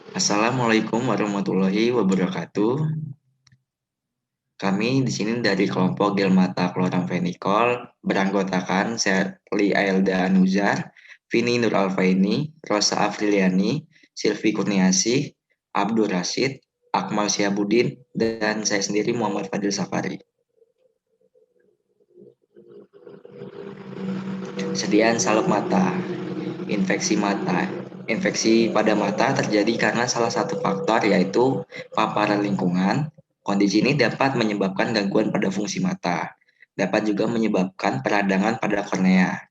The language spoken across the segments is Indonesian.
Assalamualaikum warahmatullahi wabarakatuh. Kami di sini dari kelompok gel mata kloramfenikol beranggotakan Sherly Aelda Anuzar, Vini Nur Alfaini, Rosa Afriliani, Silvi Kurniasih, Abdul Rashid, Akmal Syahabudin, dan saya sendiri Muhammad Fadil Safari. Sediaan salep mata, infeksi mata. Infeksi pada mata terjadi karena salah satu faktor yaitu paparan lingkungan. Kondisi ini dapat menyebabkan gangguan pada fungsi mata. Dapat juga menyebabkan peradangan pada kornea.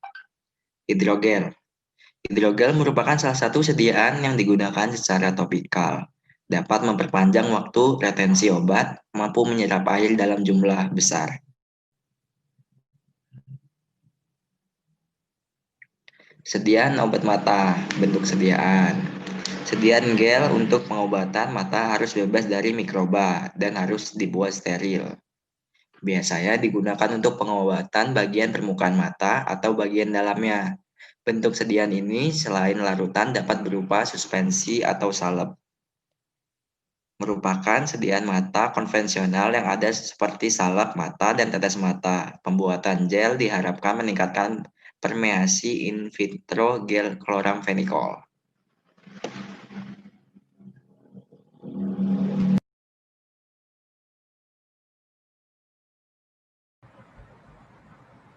Hidrogel. Hidrogel merupakan salah satu sediaan yang digunakan secara topikal. Dapat memperpanjang waktu retensi obat, mampu menyerap air dalam jumlah besar. Sediaan obat mata, bentuk sediaan. Sediaan gel untuk pengobatan mata harus bebas dari mikroba dan harus dibuat steril. Biasanya digunakan untuk pengobatan bagian permukaan mata atau bagian dalamnya. Bentuk sediaan ini selain larutan dapat berupa suspensi atau salep. Merupakan sediaan mata konvensional yang ada seperti salep mata dan tetes mata. Pembuatan gel diharapkan meningkatkan permeasi in vitro gel kloramfenikol.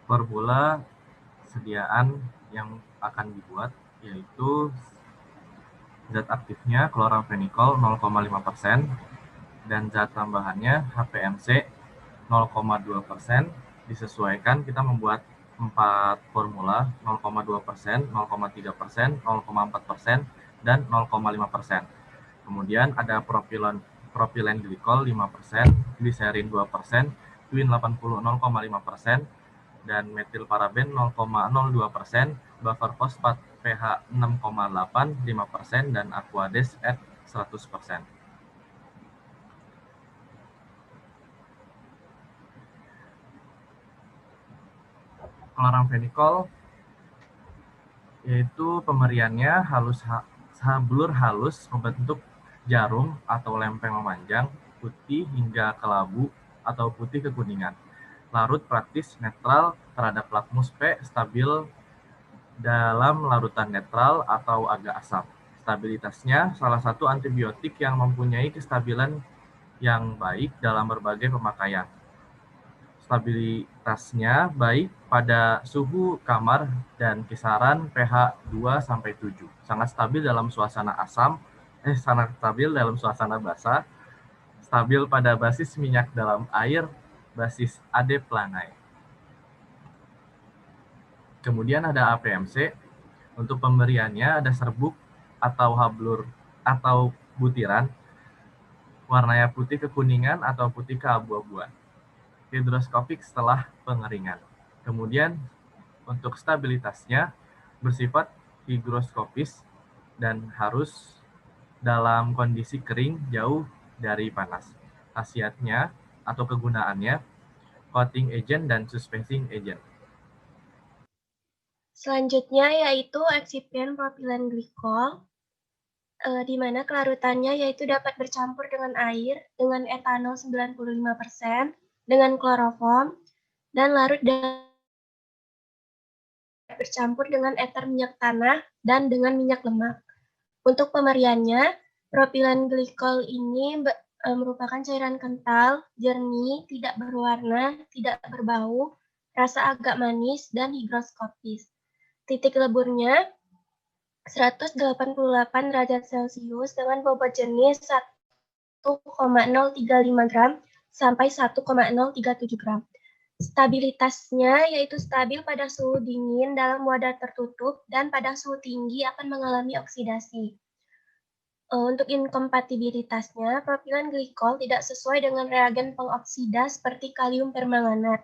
Formula sediaan yang akan dibuat yaitu zat aktifnya kloramfenikol 0,5% dan zat tambahannya HPMC 0,2%. Disesuaikan, kita membuat 4 formula, 0,2%, 0,3%, 0,4%, dan 0,5%. Kemudian ada propilen glikol 5%, gliserin 2%, twin 80 0,5%, dan metil paraben 0,02%, buffer fosfat pH 6,8 5%, dan aquades at 100%. Kloramfenikol yaitu pemberiannya sablur halus membentuk jarum atau lempeng memanjang, putih hingga kelabu atau putih kekuningan. Larut praktis netral terhadap lakmus P, stabil dalam larutan netral atau agak asam. Stabilitasnya salah satu antibiotik yang mempunyai kestabilan yang baik dalam berbagai pemakaian. Stabilitasnya baik pada suhu kamar dan kisaran pH 2-7. Sangat stabil dalam suasana sangat stabil dalam suasana basah, stabil pada basis minyak dalam air, basis adeplanai. Kemudian ada APMC. Untuk pemberiannya ada serbuk atau hablur atau butiran, warnanya putih kekuningan atau putih keabu-abuan. Hidroskopik setelah pengeringan. Kemudian untuk stabilitasnya bersifat higroskopis dan harus dalam kondisi kering jauh dari panas. Khasiatnya atau kegunaannya coating agent dan suspensing agent. Selanjutnya yaitu eksipien propilen glikol, di mana kelarutannya yaitu dapat bercampur dengan air, dengan etanol 95%, dengan kloroform, dan larut bercampur dengan eter minyak tanah dan dengan minyak lemak. Untuk pemberiannya, propilen glikol ini merupakan cairan kental, jernih, tidak berwarna, tidak berbau, rasa agak manis, dan higroskopis. Titik leburnya 188 derajat Celcius dengan bobot jenis 1,035 gram sampai 1,037 gram. Stabilitasnya yaitu stabil pada suhu dingin dalam wadah tertutup dan pada suhu tinggi akan mengalami oksidasi. Untuk inkompatibilitasnya, propilen glikol tidak sesuai dengan reagen pengoksida seperti kalium permanganat.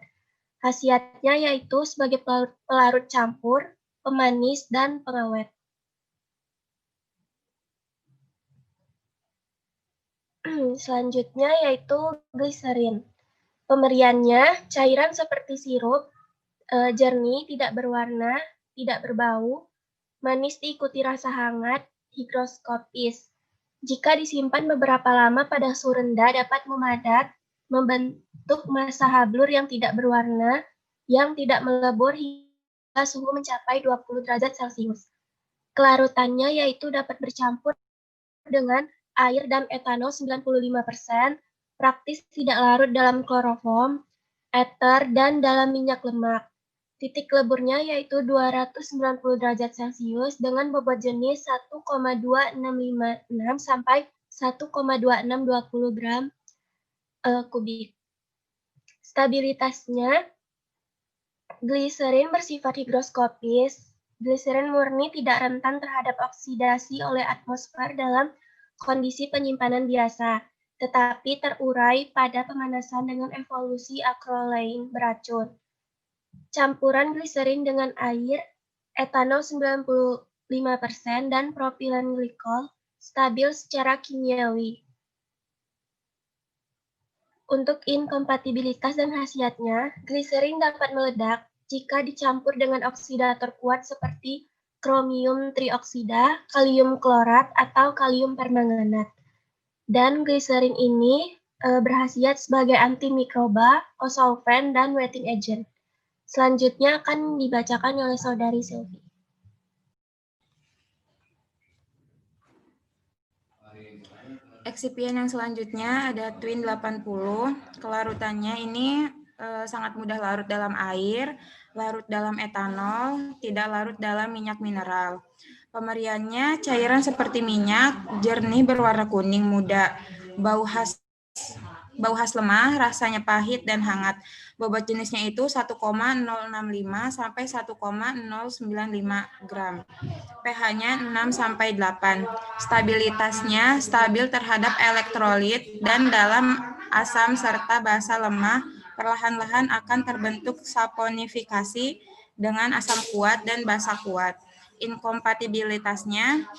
Khasiatnya yaitu sebagai pelarut campur, pemanis, dan pengawet. Selanjutnya yaitu gliserin. Pemberiannya cairan seperti sirup, jernih, tidak berwarna, tidak berbau, manis diikuti rasa hangat, higroskopis. Jika disimpan beberapa lama pada suhu rendah dapat memadat, membentuk massa hablur yang tidak berwarna, yang tidak melebur hingga suhu mencapai 20 derajat Celcius. Kelarutannya yaitu dapat bercampur dengan air dan etanol 95%, praktis tidak larut dalam kloroform, ether, dan dalam minyak lemak. Titik leburnya yaitu 290 derajat Celcius dengan bobot jenis 1,2656 sampai 1,2620 gram kubik. Stabilitasnya, gliserin bersifat higroskopis. Gliserin murni tidak rentan terhadap oksidasi oleh atmosfer dalam kondisi penyimpanan biasa, tetapi terurai pada pemanasan dengan evolusi acrolein beracun. Campuran gliserin dengan air, etanol 95% dan propilen glikol stabil secara kimiawi. Untuk inkompatibilitas dan khasiatnya, gliserin dapat meledak jika dicampur dengan oksidator kuat seperti kromium trioksida, kalium klorat, atau kalium permanganat. Dan gliserin ini berkhasiat sebagai antimikroba, kosolvent, dan wetting agent. Selanjutnya akan dibacakan oleh Saudari Sylvie. Eksipien yang selanjutnya ada Twin 80. Kelarutannya ini sangat mudah larut dalam air, larut dalam etanol, tidak larut dalam minyak mineral. Pemeriannya cairan seperti minyak, jernih berwarna kuning muda, bau khas lemah, rasanya pahit dan hangat. Bobot jenisnya itu 1,065 sampai 1,095 gram. pH-nya 6 sampai 8. Stabilitasnya stabil terhadap elektrolit dan dalam asam serta basa lemah perlahan-lahan akan terbentuk saponifikasi dengan asam kuat dan basa kuat. Inkompatibilitasnya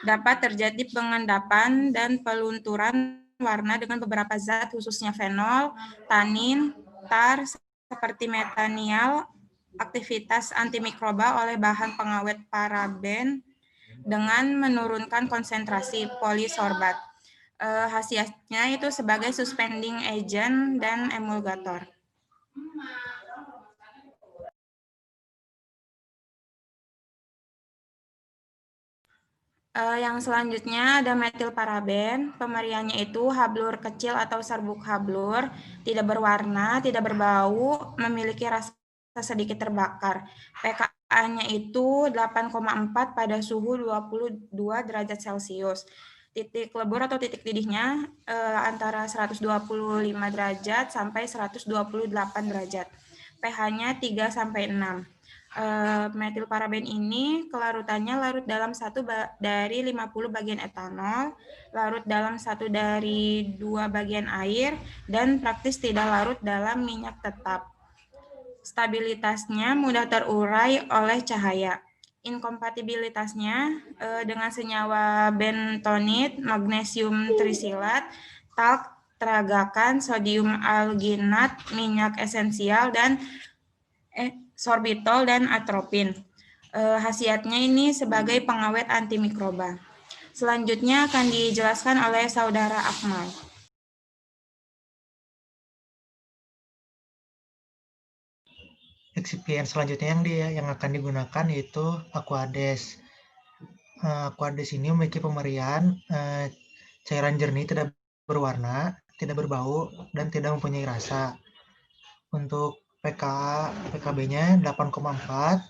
dapat terjadi pengendapan dan pelunturan warna dengan beberapa zat khususnya fenol, tanin, tar seperti metanial, aktivitas antimikroba oleh bahan pengawet paraben dengan menurunkan konsentrasi polisorbat. Khasiatnya itu sebagai suspending agent dan emulgator. Yang selanjutnya ada metilparaben. Pemeriannya itu hablur kecil atau serbuk hablur, tidak berwarna, tidak berbau, memiliki rasa sedikit terbakar. pKa-nya itu 8,4 pada suhu 22 derajat Celcius. Titik lebur atau titik didihnya antara 125 derajat sampai 128 derajat. pH-nya 3 sampai 6. Metilparaben ini kelarutannya larut dalam 1 dari 50 bagian etanol, larut dalam 1 dari 2 bagian air, dan praktis tidak larut dalam minyak tetap. Stabilitasnya mudah terurai oleh cahaya. Inkompatibilitasnya dengan senyawa bentonit, magnesium trisilat, talk, teragakan, sodium alginat, minyak esensial, dan sorbitol dan atropin. Khasiatnya ini sebagai pengawet antimikroba. Selanjutnya akan dijelaskan oleh Saudara Akmal. Eksipien selanjutnya yang akan digunakan yaitu Aquades. Aquades ini memiliki pemerian cairan jernih, tidak berwarna, tidak berbau, dan tidak mempunyai rasa. Untuk pKb-nya 8,4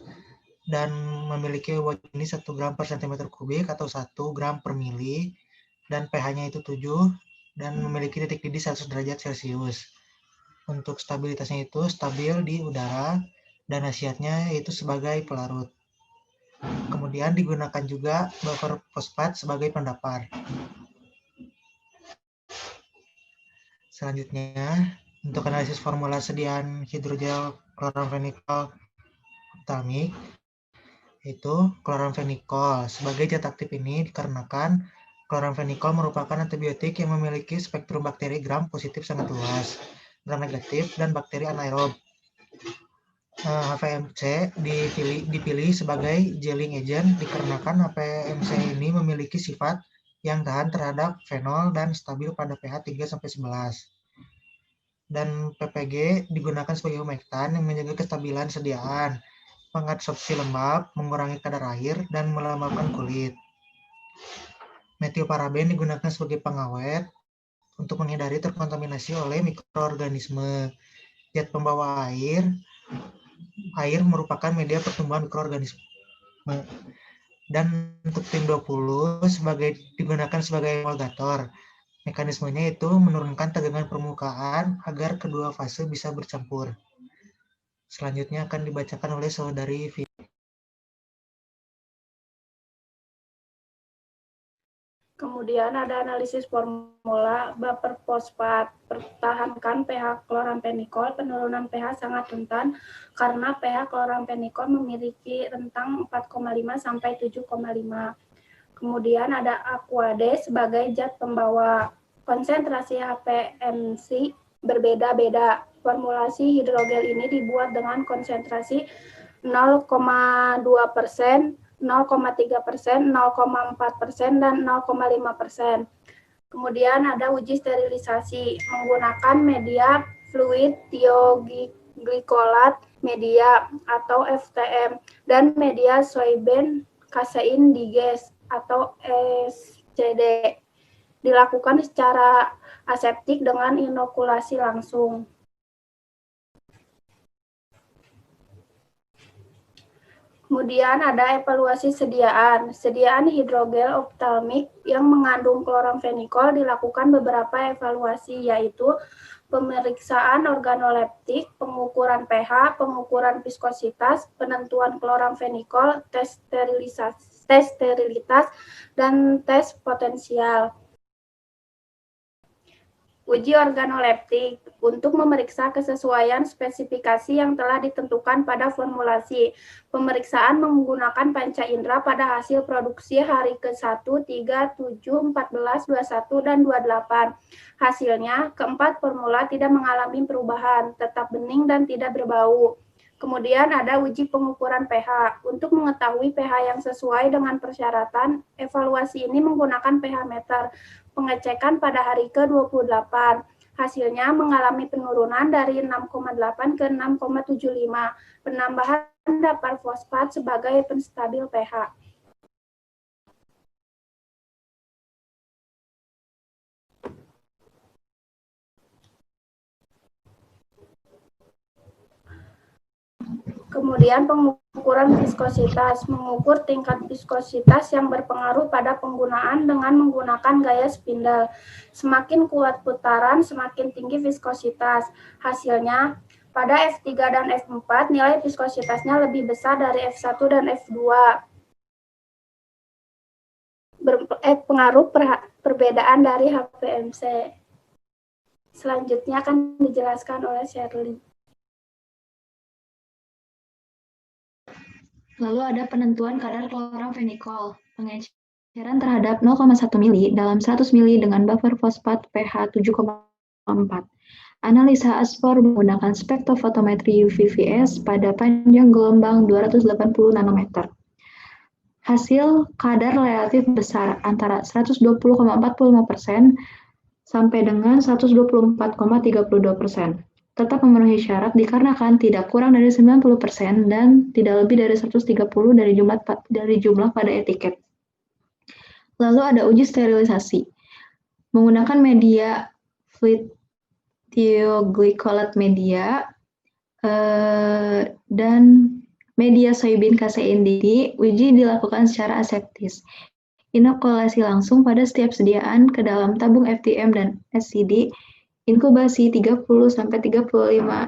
dan memiliki bobot jenis 1 gram per cm kubik atau 1 gram per mili, dan pH-nya itu 7 dan memiliki titik didih 100 derajat Celcius. Untuk stabilitasnya itu stabil di udara dan khasiatnya yaitu sebagai pelarut. Kemudian digunakan juga buffer fosfat sebagai pendapar. Selanjutnya, untuk analisis formula sediaan hidrogel kloramfenikol optalmik, yaitu kloramfenikol. Sebagai zat aktif ini dikarenakan kloramfenikol merupakan antibiotik yang memiliki spektrum bakteri gram positif sangat luas, gram negatif, dan bakteri anaerob. HPMC dipilih sebagai gelling agent dikarenakan HPMC ini memiliki sifat yang tahan terhadap fenol dan stabil pada pH 3-11. Dan PPG digunakan sebagai humektan yang menjaga kestabilan sediaan, mengadsorpsi lembab, mengurangi kadar air, dan melembabkan kulit. Metilparaben digunakan sebagai pengawet untuk menghindari terkontaminasi oleh mikroorganisme. Zat pembawa air merupakan media pertumbuhan mikroorganisme. Dan untuk tim 20 digunakan sebagai emulgator. Mekanismenya itu menurunkan tegangan permukaan agar kedua fase bisa bercampur. Selanjutnya akan dibacakan oleh saudari Vivi. Kemudian ada analisis formula baper fosfat. Pertahankan pH klorampenikol, penurunan pH sangat rentan karena pH klorampenikol memiliki rentang 4,5 sampai 7,5. Kemudian ada Aquades sebagai zat pembawa. Konsentrasi HPMC berbeda-beda. Formulasi hidrogel ini dibuat dengan konsentrasi 0,2%, 0,3%, 0,4%, dan 0,5%. Kemudian ada uji sterilisasi menggunakan media fluid thioglycolate media atau FTM dan media soybean kasein digest atau SCD. Dilakukan secara aseptik dengan inokulasi langsung. Kemudian ada evaluasi sediaan. Sediaan hidrogel optalmik yang mengandung kloramfenikol dilakukan beberapa evaluasi, yaitu pemeriksaan organoleptik, pengukuran pH, pengukuran viskositas, penentuan kloramfenikol, tes sterilitas, dan tes potensial. Uji organoleptik untuk memeriksa kesesuaian spesifikasi yang telah ditentukan pada formulasi. Pemeriksaan menggunakan panca indera pada hasil produksi hari ke-1, 3, 7, 14, 21, dan 28. Hasilnya, keempat formula tidak mengalami perubahan, tetap bening dan tidak berbau. Kemudian ada uji pengukuran pH. Untuk mengetahui pH yang sesuai dengan persyaratan, evaluasi ini menggunakan pH meter. Pengecekan pada hari ke-28. Hasilnya mengalami penurunan dari 6,8 ke 6,75. Penambahan dapar fosfat sebagai penstabil pH. Kemudian pengukuran viskositas, mengukur tingkat viskositas yang berpengaruh pada penggunaan dengan menggunakan gaya spindle. Semakin kuat putaran, semakin tinggi viskositas. Hasilnya, pada F3 dan F4, nilai viskositasnya lebih besar dari F1 dan F2. Pengaruh perbedaan dari HPMC. Selanjutnya akan dijelaskan oleh Shirley. Lalu ada penentuan kadar kloramfenikol, pengeceran terhadap 0,1 mili dalam 100 mili dengan buffer fosfat pH 7,4. Analisa aspor menggunakan spektrofotometri UV-VS pada panjang gelombang 280 nanometer. Hasil kadar relatif besar antara 120,45% sampai dengan 124,32%. Tetap memenuhi syarat dikarenakan tidak kurang dari 90% dan tidak lebih dari 130 dari jumlah pada etiket. Lalu ada uji sterilisasi. Menggunakan media fluid thioglycolate media dan media soybean kasein DD, uji dilakukan secara aseptis. Inokulasi langsung pada setiap sediaan ke dalam tabung FTM dan SCD. Inkubasi 30-35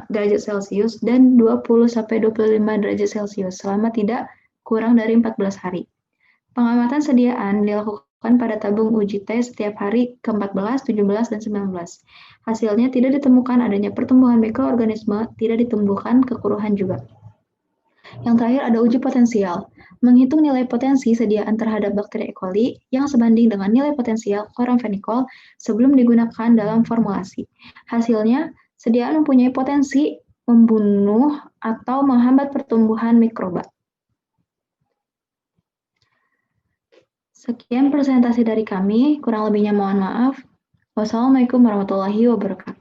derajat Celcius dan 20-25 derajat Celcius selama tidak kurang dari 14 hari. Pengamatan sediaan dilakukan pada tabung uji tes setiap hari ke-14, 17, dan 19. Hasilnya tidak ditemukan adanya pertumbuhan mikroorganisme, tidak ditumbuhkan kekuruhan juga. Yang terakhir ada uji potensial. Menghitung nilai potensi sediaan terhadap bakteri E. coli yang sebanding dengan nilai potensial kloramfenikol sebelum digunakan dalam formulasi. Hasilnya, sediaan mempunyai potensi membunuh atau menghambat pertumbuhan mikroba. Sekian presentasi dari kami, kurang lebihnya mohon maaf. Wassalamualaikum warahmatullahi wabarakatuh.